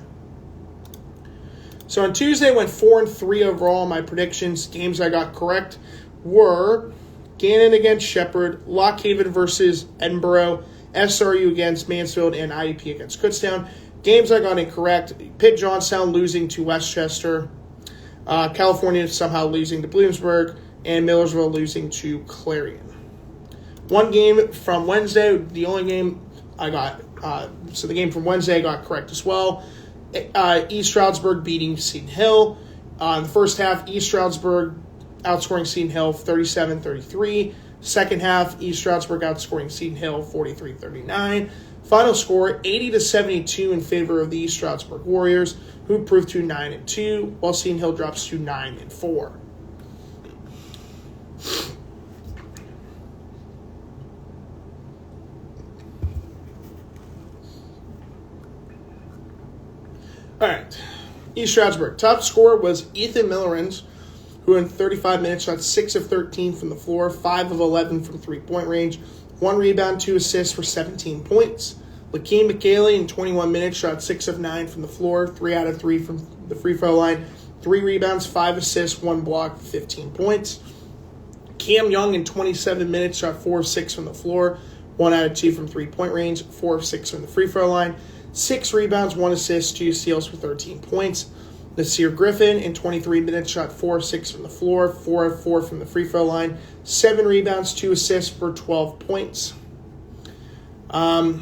So on Tuesday, I went 4-3 overall. My predictions, games I got correct, were Gannon against Shepherd, Lock Haven versus Edinburgh, SRU against Mansfield, and IUP against Kutztown. Games I got incorrect: Pitt Johnstown losing to Westchester, California somehow losing to Bloomsburg, and Millersville losing to Clarion. One game from Wednesday, the only game I got, so the game from Wednesday I got correct as well. East Stroudsburg beating Seton Hill. In the first half, East Stroudsburg outscoring Seton Hill 37-33. Second half, East Stroudsburg outscoring Seton Hill 43-39. Final score 80-72 in favor of the East Stroudsburg Warriors, who proved to 9-2, while Seton Hill drops to 9-4. All right, East Stroudsburg. Top scorer was Ethan Millerens, who in 35 minutes shot 6 of 13 from the floor, 5 of 11 from three-point range, 1 rebound, 2 assists for 17 points. Lakeem McKaylee in 21 minutes shot 6 of 9 from the floor, 3 out of 3 from the free throw line, 3 rebounds, 5 assists, 1 block, 15 points. Cam Young in 27 minutes shot 4 of 6 from the floor, 1 out of 2 from three-point range, 4 of 6 from the free throw line, 6 rebounds, 1 assist, 2 steals for 13 points. Nasir Griffin in 23 minutes shot 4 of 6 from the floor, 4 of 4 from the free throw line, 7 rebounds, 2 assists for 12 points. And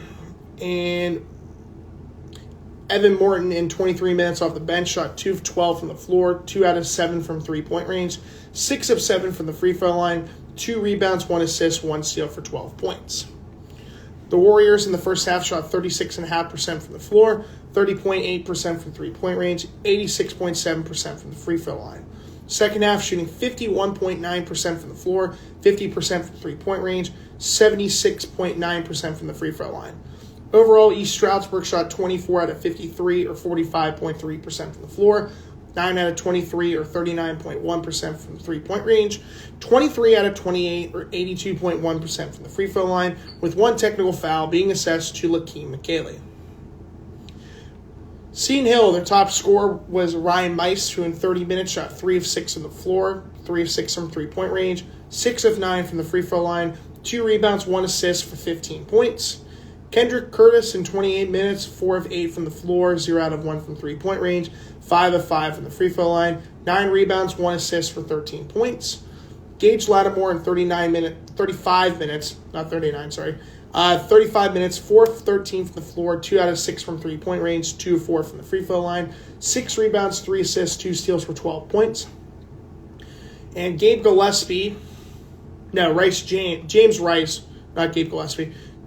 Evan Morton in 23 minutes off the bench shot 2 of 12 from the floor, 2 out of 7 from three-point range, 6 of 7 from the free throw line, 2 rebounds, 1 assist, 1 steal for 12 points. The Warriors in the first half shot 36.5% from the floor, 30.8% from three-point range, 86.7% from the free throw line. Second half shooting 51.9% from the floor, 50% from three-point range, 76.9% from the free throw line. Overall, East Stroudsburg shot 24 out of 53, or 45.3% from the floor, 9 out of 23, or 39.1% from the three-point range, 23 out of 28, or 82.1% from the free throw line, with one technical foul being assessed to Lakeem McKaylee. Seton Hill, their top scorer was Ryan Mice, who in 30 minutes shot 3 of 6 from the floor, 3 of 6 from three-point range, 6 of 9 from the free throw line, 2 rebounds, 1 assist for 15 points. Kendrick Curtis in 28 minutes, 4 of 8 from the floor, 0 out of 1 from three-point range, 5 of 5 from the free throw line, 9 rebounds, 1 assist for 13 points. Gage Lattimore in 35 minutes, 4 of 13 from the floor, 2 out of 6 from three-point range, 2 of 4 from the free throw line, 6 rebounds, 3 assists, 2 steals for 12 points. And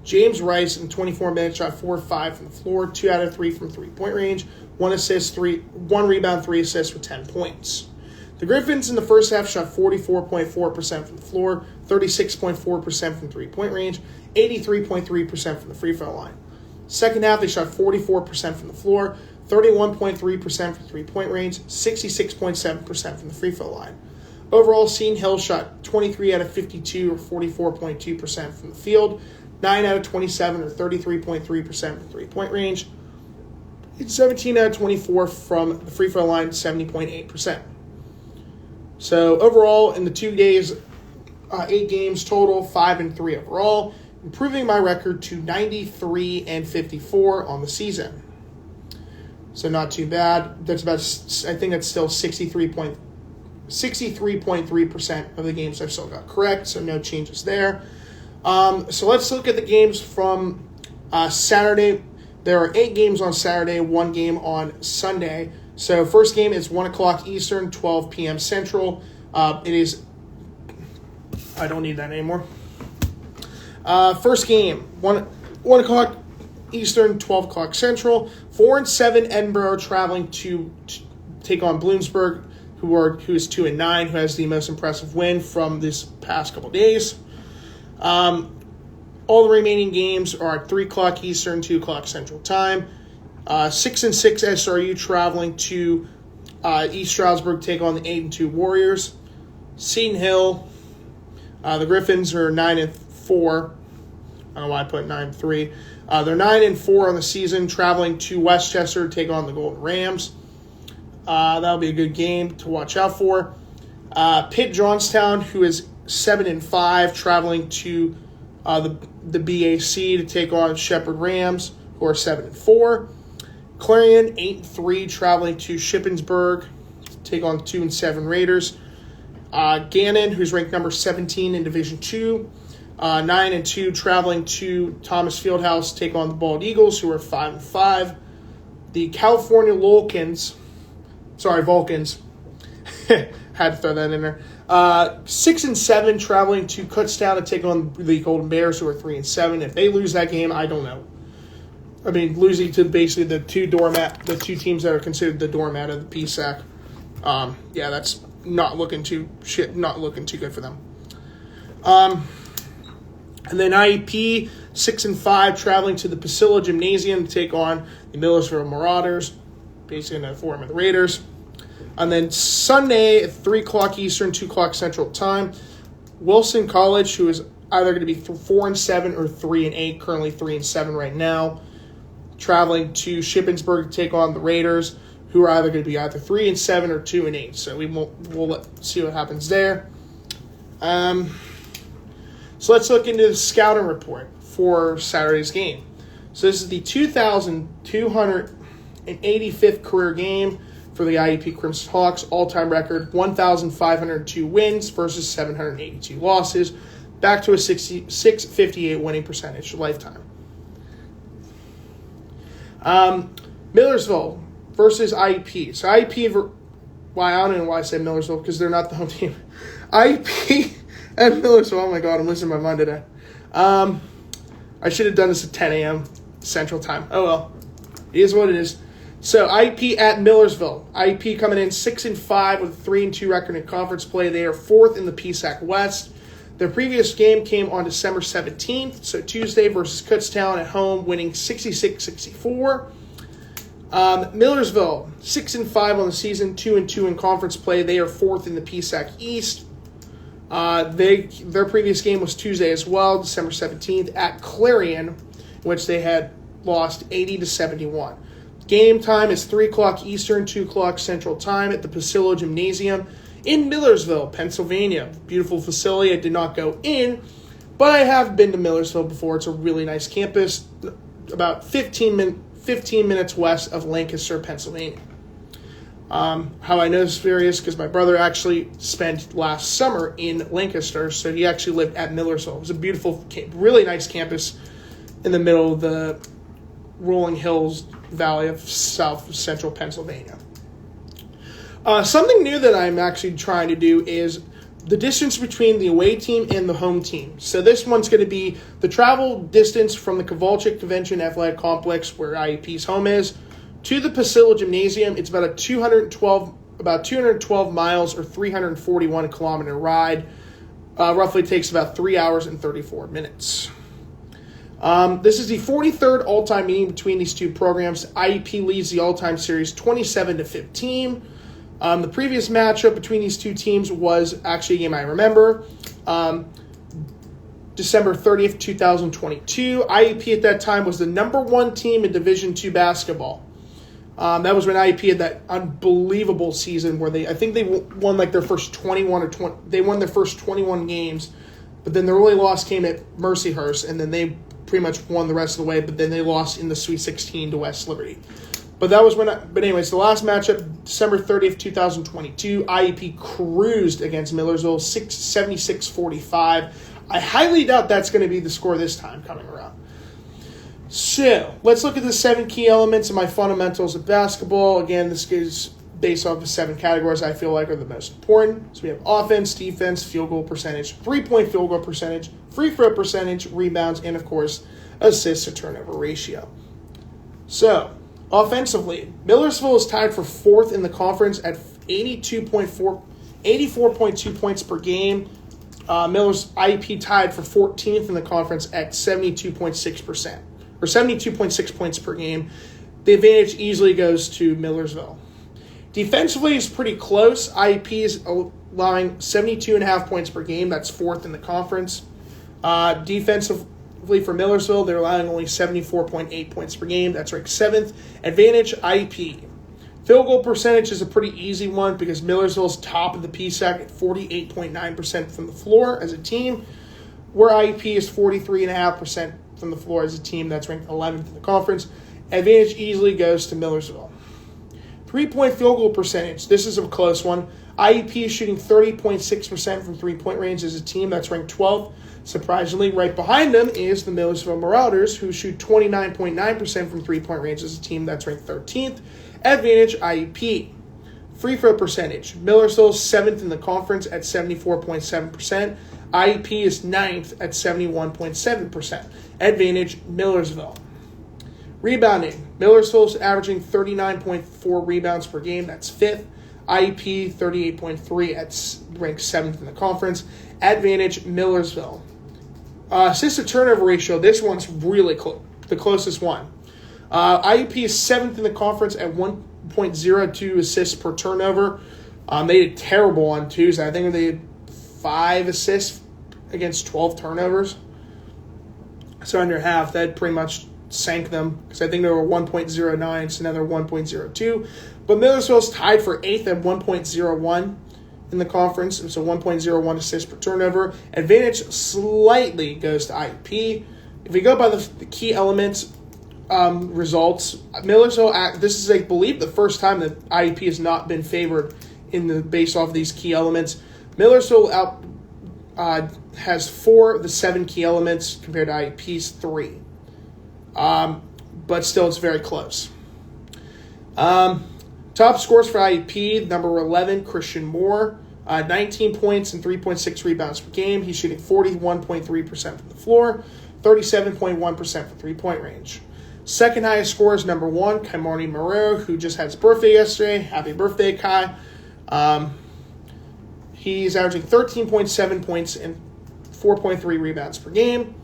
James Rice in 24 minutes shot 4 of 5 from the floor, 2 out of 3 from three-point range, 1 rebound, 3 assists for 10 points. The Griffins in the first half shot 44.4% from the floor, 36.4% from three-point range, 83.3% from the free throw line. Second half, they shot 44% from the floor, 31.3% from three-point range, 66.7% from the free throw line. Overall, Seton Hill shot 23 out of 52, or 44.2% from the field, 9 out of 27, or 33.3% from three-point range, and 17 out of 24 from the free throw line, 70.8%. So overall, in the 2 days, 8 games total, 5-3 overall, improving my record to 93-54 on the season. So not too bad. That's about, I think that's still 63.3% of the games I've still got correct, so no changes there. So let's look at the games from Saturday. There are 8 games on Saturday, 1 game on Sunday. So first game is 1 o'clock Eastern, 12 p.m. Central. It is... I don't need that anymore. First game, 1 o'clock Eastern, 12 o'clock Central. 4-7 Edinburgh traveling to take on Bloomsburg, who is 2-9, who has the most impressive win from this past couple days. All the remaining games are at 3 o'clock Eastern, 2 o'clock Central Time. 6-6 SRU traveling to East Stroudsburg to take on the 8-2 Warriors. Seton Hill, the Griffins are 9-4. I don't know why I put 9-3. They're 9-4 on the season, traveling to Westchester to take on the Golden Rams. That'll be a good game to watch out for. Pitt Johnstown, who is 7-5, traveling to the BAC to take on Shepherd Rams, who are 7-4. Clarion 8-3, traveling to Shippensburg to take on 2-7 Raiders. Gannon, who's ranked number 17 in Division II, 9-2, traveling to Thomas Fieldhouse to take on the Bald Eagles, who are 5-5. The California Vulcans, had to throw that in there. 6-7, traveling to Kutztown to take on the Golden Bears, who are 3-7. If they lose that game, I don't know. I mean, losing to basically the two teams that are considered the doormat of the PSAC. That's not looking too good for them. And then IEP 6-5, traveling to the Pasilla Gymnasium to take on the Millersville Marauders, basically in the form of the Raiders. And then Sunday at 3 o'clock Eastern, 2 o'clock Central Time, Wilson College, who is either going to be 4-7 or 3-8, currently 3-7 right now, traveling to Shippensburg to take on the Raiders, who are either going to be either 3-7 or 2-8. So we'll see what happens there. So let's look into the scouting report for Saturday's game. So this is the 2,285th career game for the IEP Crimson Hawks. All-time record, 1,502 wins versus 782 losses. Back to a 658 winning percentage lifetime. Millersville versus IEP. So IEP, I don't know why I said Millersville, because they're not the home team. IEP and Millersville, oh my God, I'm losing my mind today. I should have done this at 10 a.m. Central Time. Oh well, it is what it is. So IEP at Millersville. IEP coming in 6-5 with a 3-2 record in conference play. They are 4th in the PSAC West. Their previous game came on December 17th, so Tuesday versus Kutztown at home, winning 66-64. Millersville, 6-5 on the season, 2-2 in conference play. They are 4th in the PSAC East. Their previous game was Tuesday as well, December 17th, at Clarion, which they had lost 80-71. Game time is 3 o'clock Eastern, 2 o'clock Central Time at the Pasilo Gymnasium in Millersville, Pennsylvania. Beautiful facility. I did not go in, but I have been to Millersville before. It's a really nice campus, about 15 minutes west of Lancaster, Pennsylvania. How I know this area is because my brother actually spent last summer in Lancaster, so he actually lived at Millersville. It was a beautiful, really nice campus in the middle of the rolling hills valley of south central Pennsylvania. Something new that I'm actually trying to do is the distance between the away team and the home team. So this one's going to be the travel distance from the Kovalchik Convention Athletic Complex, where IEP's home is, to the Pasilo Gymnasium. It's about 212 miles or 341 kilometer ride. Roughly takes about 3 hours and 34 minutes. This is the 43rd all-time meeting between these two programs. IEP leads the all-time series 27-15. The previous matchup between these two teams was actually a game I remember. December 30th, 2022. IEP at that time was the number 1 team in Division II basketball. That was when IEP had that unbelievable season where they won like their first 21 they won their first 21 games, but then their only loss came at Mercyhurst, and then they pretty much won the rest of the way, but then they lost in the Sweet 16 to West Liberty. But that was but anyways, the last matchup, December 30th, 2022, IEP cruised against Millersville, 76-45. I highly doubt that's going to be the score this time coming around. So, let's look at the 7 key elements of my fundamentals of basketball. Again, this is based off the 7 categories I feel like are the most important. So we have offense, defense, field goal percentage, 3-point field goal percentage, free throw percentage, rebounds, and of course, assist to turnover ratio. So, offensively, Millersville is tied for 4th in the conference at 84.2 points per game. Miller's IEP tied for 14th in the conference at 72.6%, or 72.6 points per game. The advantage easily goes to Millersville. Defensively is pretty close. IEP is allowing 72.5 points per game. That's 4th in the conference. Defensively for Millersville, they're allowing only 74.8 points per game. That's ranked 7th. Advantage IEP. Field goal percentage is a pretty easy one because Millersville's top of the PSAC at 48.9% from the floor as a team, where IEP is 43.5% from the floor as a team. That's ranked 11th in the conference. Advantage easily goes to Millersville. 3-point field goal percentage. This is a close one. IEP is shooting 30.6% from 3-point range as a team. That's ranked 12th. Surprisingly, right behind them is the Millersville Marauders, who shoot 29.9% from 3-point range as a team. That's ranked 13th. Advantage IEP. Free throw percentage. Millersville is 7th in the conference at 74.7%. IEP is 9th at 71.7%. Advantage Millersville. Rebounding. Millersville is averaging 39.4 rebounds per game. That's 5th. IEP 38.3 at ranked 7th in the conference. Advantage Millersville. Assist to turnover ratio. This one's really the closest one. IEP is 7th in the conference at 1.02 assists per turnover. They did terrible on Tuesday. I think they had 5 assists against 12 turnovers. So under half, that pretty much sank them because I think they were 1.09, so now they're 1.02. But Millersville's tied for 8th at 1.01 in the conference, so 1.01 assists per turnover. Advantage slightly goes to IEP. If we go by the key elements results, Millersville, this is, I believe, the first time that IEP has not been favored based off of these key elements. Millersville has 4 of the 7 key elements compared to IEP's 3. But still, it's very close. Top scores for IEP, number 11, Christian Moore, 19 points and 3.6 rebounds per game. He's shooting 41.3% from the floor, 37.1% for three-point range. Second highest scorer is number 1, Kaimani Marrero, who just had his birthday yesterday. Happy birthday, Kai. He's averaging 13.7 points and 4.3 rebounds per game,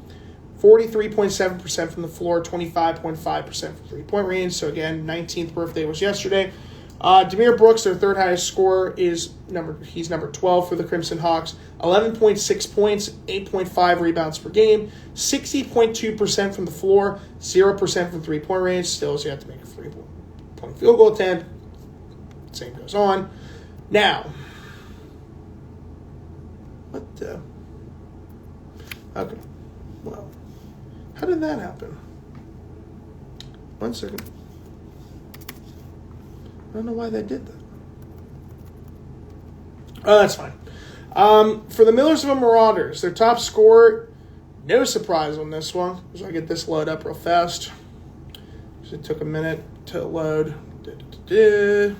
43.7% from the floor, 25.5% from three-point range. So again, 19th birthday was yesterday. Demir Brooks, their third highest scorer, he's number 12 for the Crimson Hawks. 11.6 points, 8.5 rebounds per game, 60.2% from the floor, 0% from three-point range. Still, you have to make a three-point field goal attempt. Same goes on. Now, what the? Okay. Well, how did that happen? 1 second. I don't know why they did that. Oh, that's fine. For the Millersville Marauders, their top scorer, no surprise on this one. So I get this load up real fast. It took a minute to load. There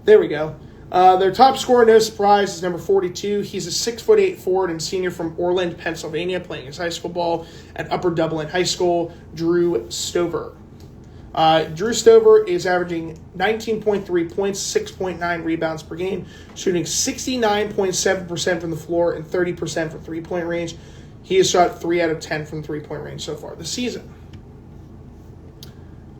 we go. Their top scorer, no surprise, is number 42. He's a 6'8" forward and senior from Orland, Pennsylvania, playing his high school ball at Upper Dublin High School, Drew Stover. Drew Stover is averaging 19.3 points, 6.9 rebounds per game, shooting 69.7% from the floor and 30% from three-point range. He has shot 3 out of 10 from three-point range so far this season.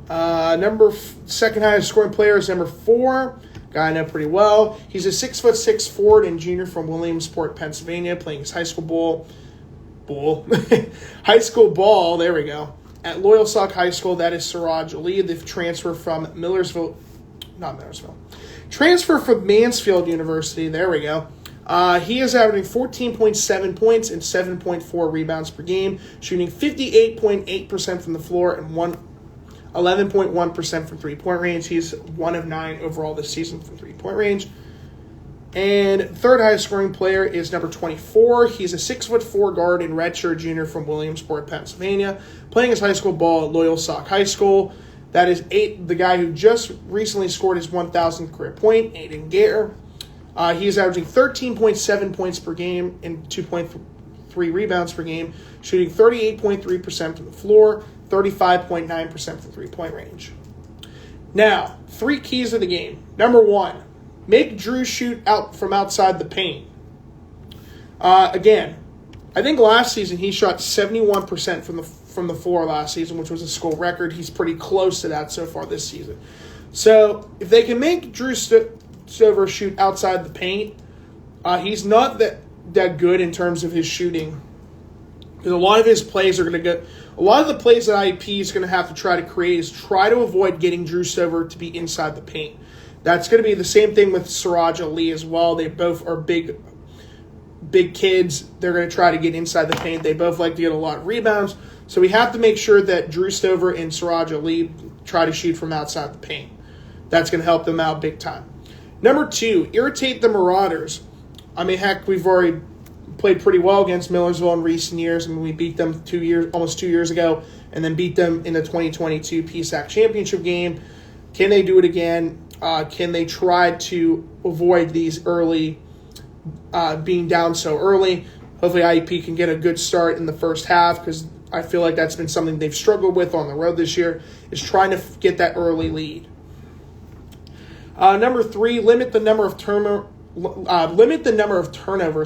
Second highest scoring player is number 4. Guy I know pretty well. He's a 6'6" forward and junior from Williamsport, Pennsylvania, playing his high school ball. There we go. At Loyalsock High School, that is Siraj Ali, the transfer from Transfer from Mansfield University. There we go. He is averaging 14.7 points and 7.4 rebounds per game, shooting 58.8% from the floor and 11.1% from three-point range. He's 1 of 9 overall this season from three-point range. And third highest scoring player is number 24. He's a 6'4" guard and redshirt junior from Williamsport, Pennsylvania, playing his high school ball at Loyalsock High School. That is the guy who just recently scored his 1,000th career point, Aiden Gare. He is averaging 13.7 points per game and 2.3 rebounds per game, shooting 38.3% from the floor, 35.9% from three-point range. Now, 3 keys of the game. Number 1. Make Drew shoot out from outside the paint. Again, I think last season he shot 71% from the floor last season, which was a school record. He's pretty close to that so far this season. So if they can make Drew Stover shoot outside the paint, he's not that good in terms of his shooting. Because a lot of his plays are going to go. A lot of the plays that IEP is going to have to try to create is try to avoid getting Drew Stover to be inside the paint. That's going to be the same thing with Siraj Ali as well. They both are big kids. They're going to try to get inside the paint. They both like to get a lot of rebounds. So we have to make sure that Drew Stover and Siraj Ali try to shoot from outside the paint. That's going to help them out big time. Number 2, irritate the Marauders. I mean, heck, we've already played pretty well against Millersville in recent years. I mean, we beat them almost 2 years ago, and then beat them in the 2022 PSAC championship game. Can they do it again? Can they try to avoid these early being down so early? Hopefully IEP can get a good start in the first half, because I feel like that's been something they've struggled with on the road this year, is trying to get that early lead. Number 3, limit the number of turnovers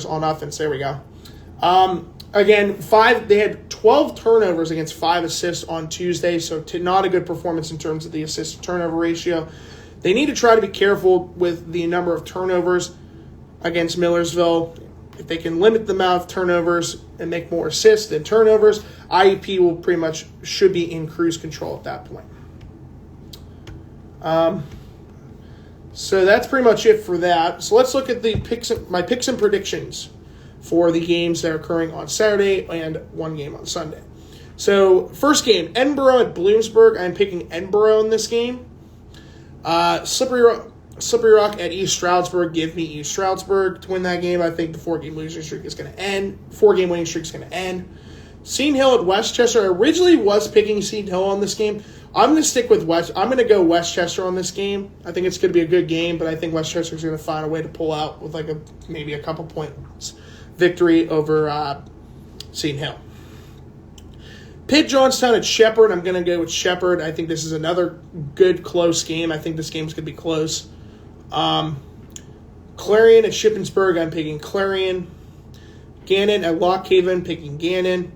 on offense. There we go. Again, they had 12 turnovers against 5 assists on Tuesday, so not a good performance in terms of the assist-to-turnover ratio. They need to try to be careful with the number of turnovers against Millersville. If they can limit the amount of turnovers and make more assists than turnovers, IEP will pretty much should be in cruise control at that point. So that's pretty much it for that. So let's look at my picks and predictions for the games that are occurring on Saturday and one game on Sunday. So first game, Edinburgh at Bloomsburg. I'm picking Edinburgh in this game. Slippery Rock at East Stroudsburg. Give me East Stroudsburg to win that game. I think the 4-game losing streak is going to end. 4-game winning streak is going to end. Seton Hill at Westchester. I originally was picking Seton Hill on this game. I'm going to stick with I'm going to go Westchester on this game. I think it's going to be a good game, but I think Westchester is going to find a way to pull out with maybe a couple points victory over Seton Hill. Pitt Johnstown at Shepherd. I'm going to go with Shepherd. I think this is another good, close game. I think this game's going to be close. Clarion at Shippensburg. I'm picking Clarion. Gannon at Lock Haven, picking Gannon.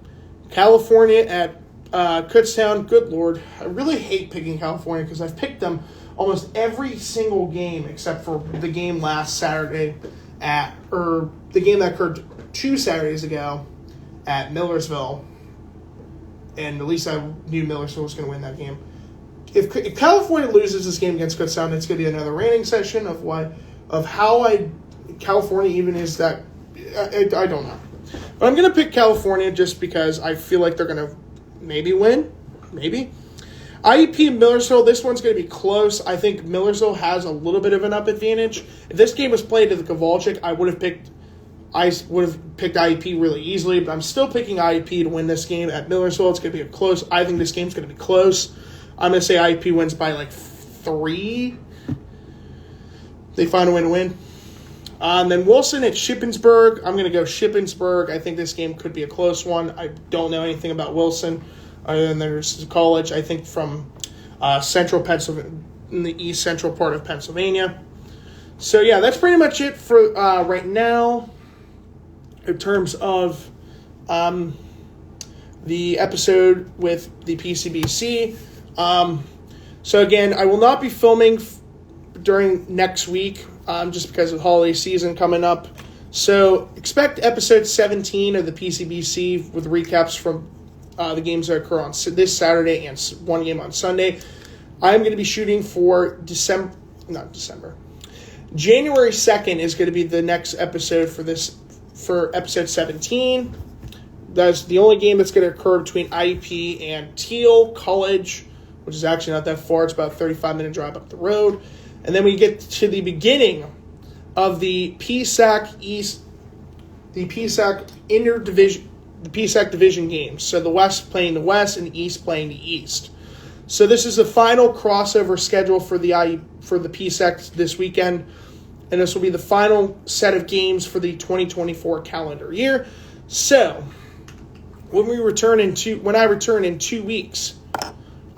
California at Kutztown. Good Lord. I really hate picking California because I've picked them almost every single game except for the game last Saturday or the game that occurred 2 Saturdays ago at Millersville. And at least I knew Millersville was going to win that game. If California loses this game against Kutztown, it's going to be another ranting session of how California even is that. I don't know. But I'm going to pick California just because I feel like they're going to maybe win. Maybe. IEP and Millersville, this one's going to be close. I think Millersville has a little bit of an up advantage. If this game was played at the Kovalchik, I would have picked IEP really easily, but I'm still picking IEP to win this game at Millersville. It's going to be close. I think this game's going to be close. I'm going to say IEP wins by like 3. They find a way to win. And then Wilson at Shippensburg. I'm going to go Shippensburg. I think this game could be a close one. I don't know anything about Wilson other than there's college, I think, from central Pennsylvania, in the east central part of Pennsylvania. So, yeah, that's pretty much it for right now in terms of the episode with the PCBC. So, again, I will not be filming during next week just because of holiday season coming up. So expect episode 17 of the PCBC with recaps from the games that occur on this Saturday and one game on Sunday. I'm going to be shooting for January 2nd is going to be the next episode for episode 17. That's the only game that's going to occur between IEP and Teal College, which is actually not that far. It's about a 35-minute drive up the road. And then we get to the beginning of the PSAC East, the PSAC interdivision, the PSAC division games. So the West playing the West and the East playing the East. So this is the final crossover schedule for the PSAC this weekend, and this will be the final set of games for the 2024 calendar year. So when I return in 2 weeks,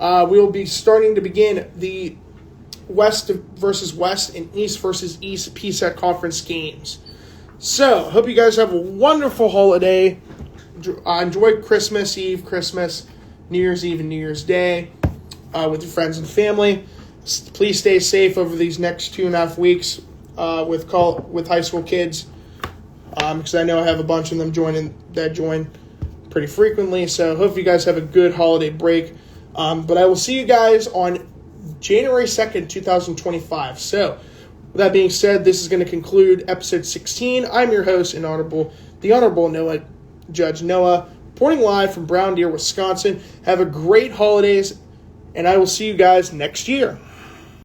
we will be starting to begin the West versus West and East versus East PSAC conference games. So, hope you guys have a wonderful holiday. Enjoy Christmas Eve, Christmas, New Year's Eve, and New Year's Day with your friends and family. Please stay safe over these next 2.5 weeks with high school kids, because I know I have a bunch of them join pretty frequently. So, hope you guys have a good holiday break. But I will see you guys on January 2nd, 2025. So, with that being said, this is going to conclude episode 16. I'm your host, the Honorable Noah, Judge Noah, reporting live from Brown Deer, Wisconsin. Have a great holidays, and I will see you guys next year.